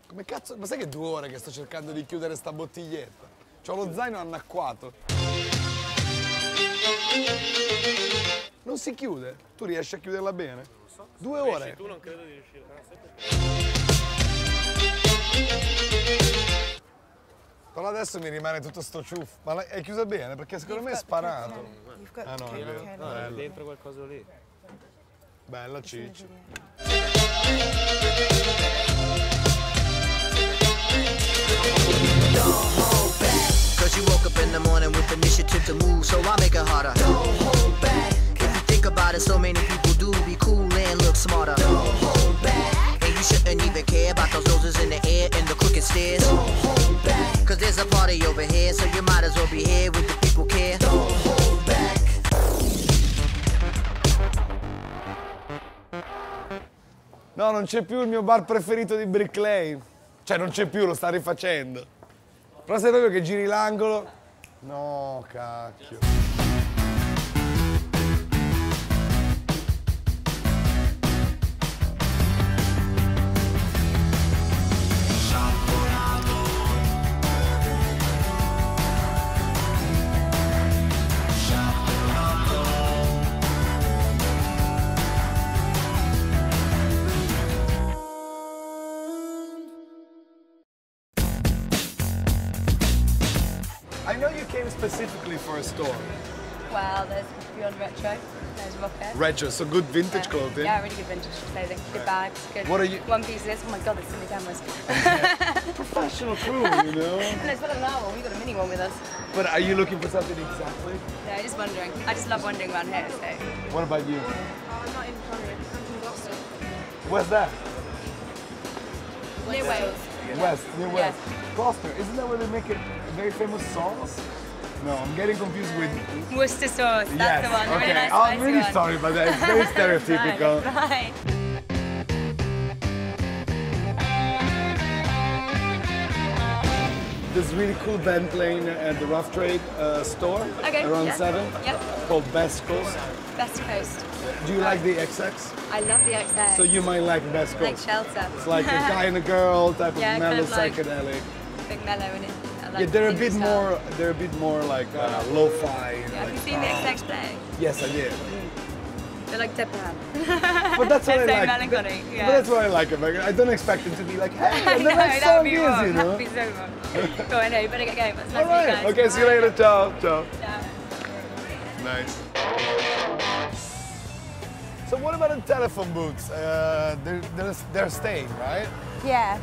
Come cazzo? Ma sai che è 2 ore che sto cercando di chiudere sta bottiglietta? C'ho lo zaino annacquato. Non si chiude? Tu riesci a chiuderla bene? Non lo so. 2 ore? Tu non credo di riuscire. Però adesso mi rimane tutto sto ciuffo. Ma è chiusa bene? Perché secondo me è sparato. Ah no, è vero. No, dentro qualcosa lì. Bella ciccia. Cause you woke up in the morning with initiative to move, so I make it harder. Don't hold back. If you think about it, so many people do be cool and look smarter. Don't hold back. And you shouldn't even care about those roses in the air and the crooked stairs. Don't hold back. Cause there's a party over here, so you might as well be here with the people care. Don't hold back. No, non c'è più il mio bar preferito di Brick Lane. Cioè non c'è più, lo sta rifacendo. Però sai proprio che giri l'angolo? No, cacchio. I know you came specifically for a store. Well, there's Beyond Retro, there's Rocket. Retro, so good vintage clothing. Yeah, really good vintage clothing, good bags, good What are you? one pieces. Oh my god, there's so many cameras. Professional crew, you know? And it's better than our one, we got a mini one with us. But are you looking for something exactly? Yeah, just wondering. I just love wandering around here, so. What about you? I'm not in Florida, I'm from Gloucester. Where's that? Near Wales. West, near West. Yeah. Gloucester, isn't that where they make a very famous sauce? No, I'm getting confused with... Worcester sauce, that's the one, the okay. really nice I'm spicy really one. sorry about that, it's very stereotypical. Bye. There's a really cool band playing at the Rough Trade store around 7 called Best Coast. Best Coast. Do you like the XX? I love the XX. So you might like Best Coast. Like Shelter. It's like a guy and a girl type of Yeah, mellow kind of like psychedelic. Big mellow in it. I like Yeah, they're a the bit style. more. They're a bit more like lo-fi. Yeah, like, have you seen the XX play? Yes, I did. They're like Deadpan. But that's what I They're so like. melancholy. Yeah. But that's what I like about it. I don't expect them to be like, hey, I and know, the next that song would be is, wrong. you That know. would be so wrong. Go on, no, you better get going. It's nice All right. to meet you guys. Okay, see you later. Ciao. Ciao. Ciao. Nice. So what about the telephone booths? They're staying, right? Yeah.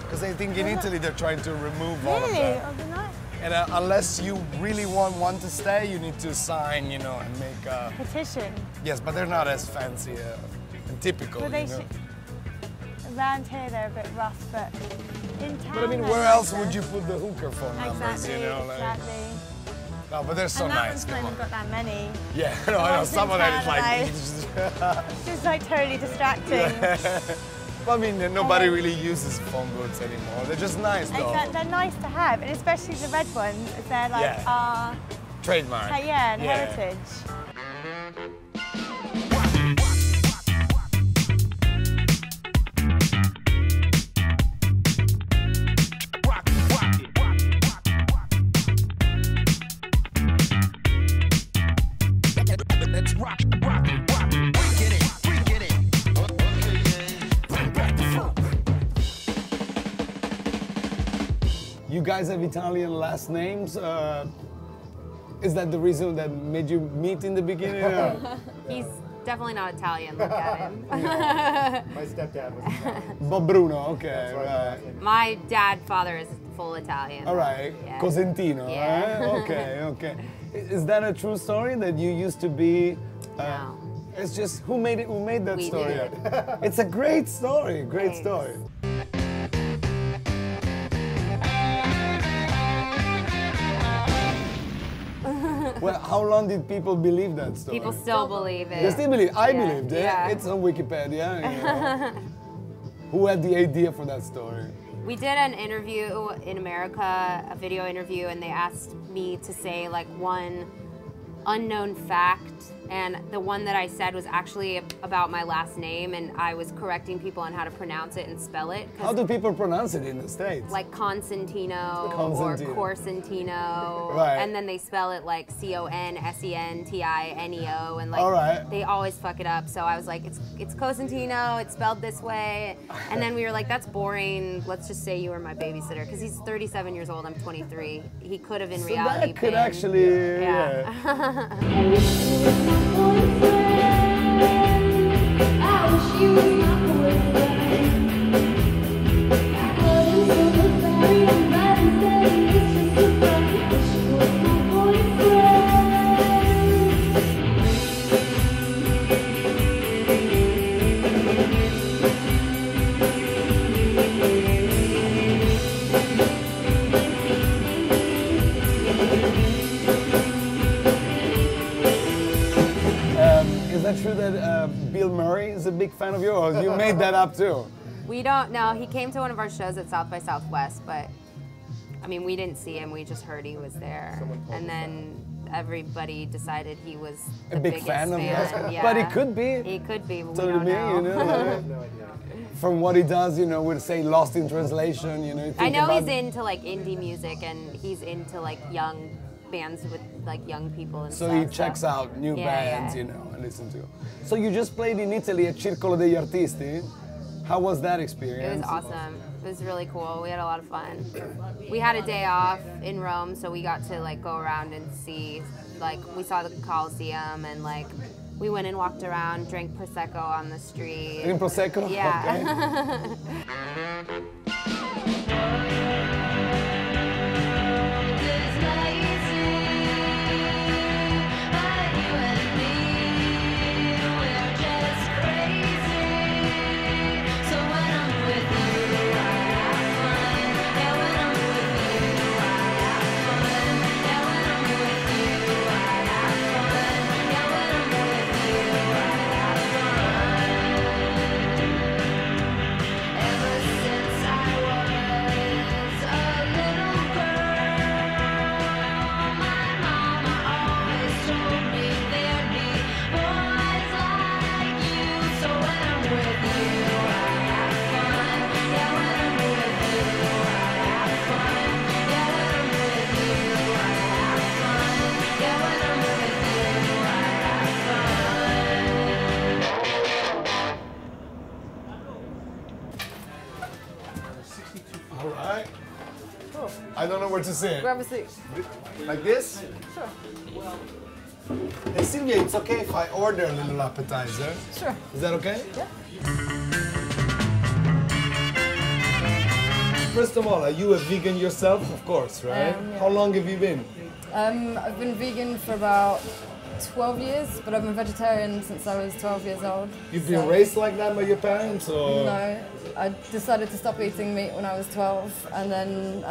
Because I think in Italy they're trying to remove all of Really? that. Oh, they're not. And unless you really want one to stay, you need to sign, you know, and make a... Petition. Yes, but they're not as fancy and typical, Well, they you know. Around here they're a bit rough, but in town. But I mean, they're where else nicer. would you put the hooker phone numbers, Exactly, you know? Like, exactly. no, but they're so And that nice, one's come not on. even got that many. Yeah, no, I know, ones some in of that is town like... It's just like totally distracting. Well, I mean, nobody really uses phone booths anymore. They're just nice, though. Exactly. They're nice to have, and especially the red ones, if they're like Yeah. our Trademark. yeah, and heritage. You guys have Italian last names. Is that the reason that made you meet in the beginning? He's definitely not Italian, look at him. My stepdad was Italian. Bob Bruno, okay, right. My father is full Italian. All right, Yeah. Cosentino, Yeah. eh? Okay, okay. Is that a true story that you used to be? No. It's just who made it? Who made that We story? did. It's a great story. Great Thanks. story. Well, how long did people believe that story? People still believe it. They still believe. I Yeah. believed it. Yeah. It's on Wikipedia. You know. Who had the idea for that story? We did an interview in America, a video interview, and they asked me to say like one unknown fact And the one that I said was actually about my last name, and I was correcting people on how to pronounce it and spell it. How do people pronounce it in the States? Like Constantino or Corsentino. Right. And then they spell it like Consentino, and like All right. they always fuck it up. So I was like, it's Cosentino, it's spelled this way. And then we were like, that's boring. Let's just say you were my babysitter. Because he's 37 years old, I'm 23. He could have in reality that could been, actually, yeah. Is that true that Bill Murray is a big fan of yours? Or you made that up too? We don't know. He came to one of our shows at South by Southwest, but I mean, we didn't see him. We just heard he was there. And then everybody decided he was the A big biggest fan of yours? Yeah. But he could be. He could be, but we So don't me, know. you know, I have no idea. from what he does, you know, we'd say lost in translation, you know. I think know about- he's into like indie music, and he's into like young bands with like young people and So stuff. he checks out new Yeah, bands, yeah. you know, and listen to. So you just played in Italy at Circolo degli Artisti. How was that experience? It was awesome. It was really cool. We had a lot of fun. We had a day off in Rome, so we got to like go around and see, like we saw the Colosseum, and like we went and walked around, drank prosecco on the street. In Prosecco? Yeah. All right. I don't know where to sit. Grab a seat. Like this? Sure. Hey Silvia, it's okay if I order a little appetizer? Sure. Is that okay? Yeah. First of all, are you a vegan yourself? Of course, right? Yeah. How long have you been? I've been vegan for about 12 years, but I've been vegetarian since I was 12 years old. You've been So- raised like that by your parents, or? No, I decided to stop eating meat when I was 12, and then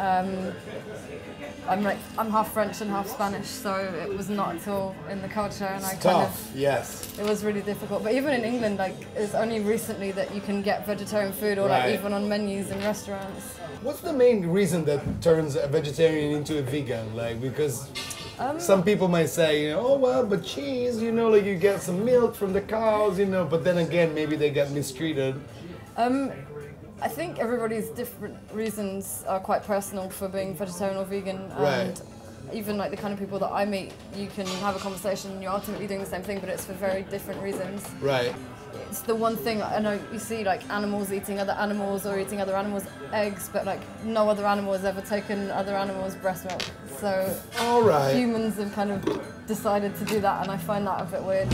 I'm half French and half Spanish, so it was not at all in the culture, and I It's kind tough, yes. of, it was really difficult. But even in England, like, it's only recently that you can get vegetarian food, or Right. like even on menus in restaurants. What's the main reason that turns a vegetarian into a vegan? Like, because some people might say, you know, oh well, but cheese, you know, like you get some milk from the cows, you know, but then again, maybe they get mistreated. I think everybody's different reasons are quite personal for being vegetarian or vegan, and Right. even like the kind of people that I meet, you can have a conversation and you're ultimately doing the same thing, but it's for very different reasons. Right. It's the one thing, I know you see like animals eating other animals or eating other animals' eggs, but like no other animal has ever taken other animals' breast milk. So All right. humans have kind of decided to do that, and I find that a bit weird.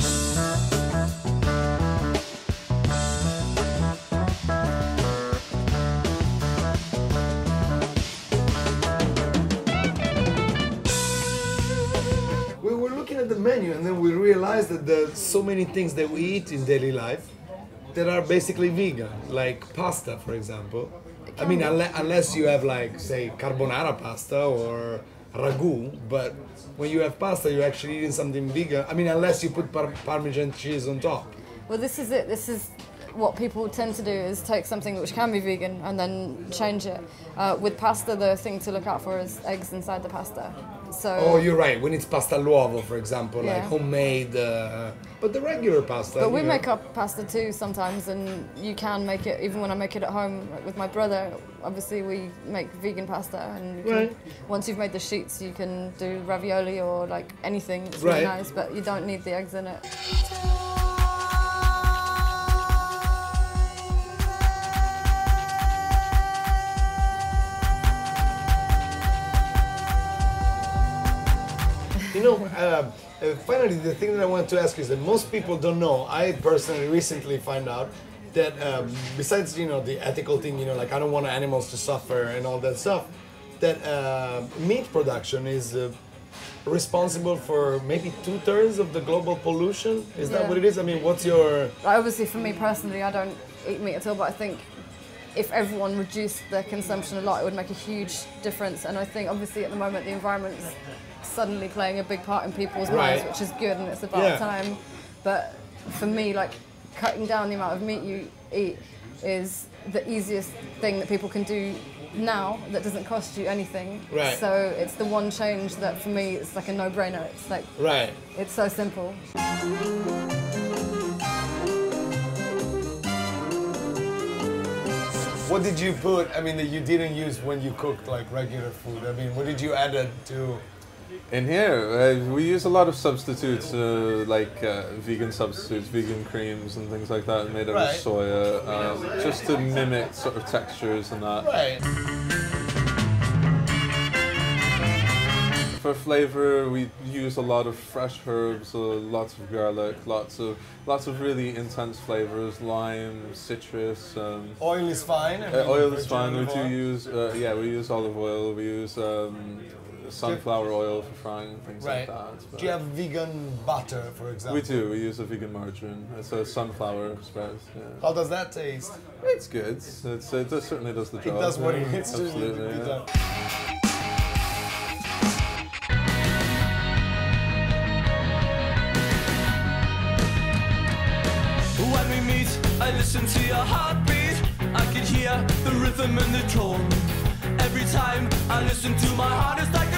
We were looking at the menu and then we realized that there's so many things that we eat in daily life that are basically vegan, like pasta, for example. I mean, unless you have like, say, carbonara pasta or ragu, but when you have pasta, you're actually eating something vegan. I mean, unless you put Parmesan cheese on top. Well, this is it. This is what people tend to do is take something which can be vegan and then change it. With pasta, the thing to look out for is eggs inside the pasta. So. Oh, you're right. When it's pasta all'uovo, for example, like Yeah. homemade, but the regular pasta. But we you know. make up pasta too sometimes, and you can make it, even when I make it at home like with my brother, obviously we make vegan pasta, and you can, Right. once you've made the sheets, you can do ravioli or like anything. It's really Right. nice, but you don't need the eggs in it. You know, finally, the thing that I want to ask you is that most people don't know. I personally recently found out that besides, you know, the ethical thing, you know, like I don't want animals to suffer and all that stuff, that meat production is responsible for maybe 2/3 of the global pollution. Is that Yeah. what it is? I mean, what's your... Like, obviously, for me personally, I don't eat meat at all, but I think if everyone reduced their consumption a lot, it would make a huge difference. And I think, obviously, at the moment, the environment's suddenly playing a big part in people's Right. lives, which is good, and it's about Yeah. time. But for me, like, cutting down the amount of meat you eat is the easiest thing that people can do now that doesn't cost you anything. Right. So it's the one change that, for me, it's like a no-brainer. It's like, Right. it's so simple. What did you put, I mean, that you didn't use when you cooked like regular food? I mean, what did you add to... In here, we use a lot of substitutes, like vegan substitutes, vegan creams and things like that, made out Right. of soya, just to mimic sort of textures and that. Right. For flavor, we use a lot of fresh herbs, lots of garlic, lots of really intense flavors, lime, citrus. Oil is fine? I mean, Oil is virgin fine. We olive do oil? use, we use olive oil. We use sunflower oil for frying and things Right. like that. Do you have vegan butter, for example? We do. We use a vegan margarine. It's a sunflower spread. Yeah. How does that taste? It's good. It certainly does the job. It does what yeah. it needs to Absolutely, be yeah. done. When we meet, I listen to your heartbeat. I can hear the rhythm and the tone. Every time I listen to my heart, it's like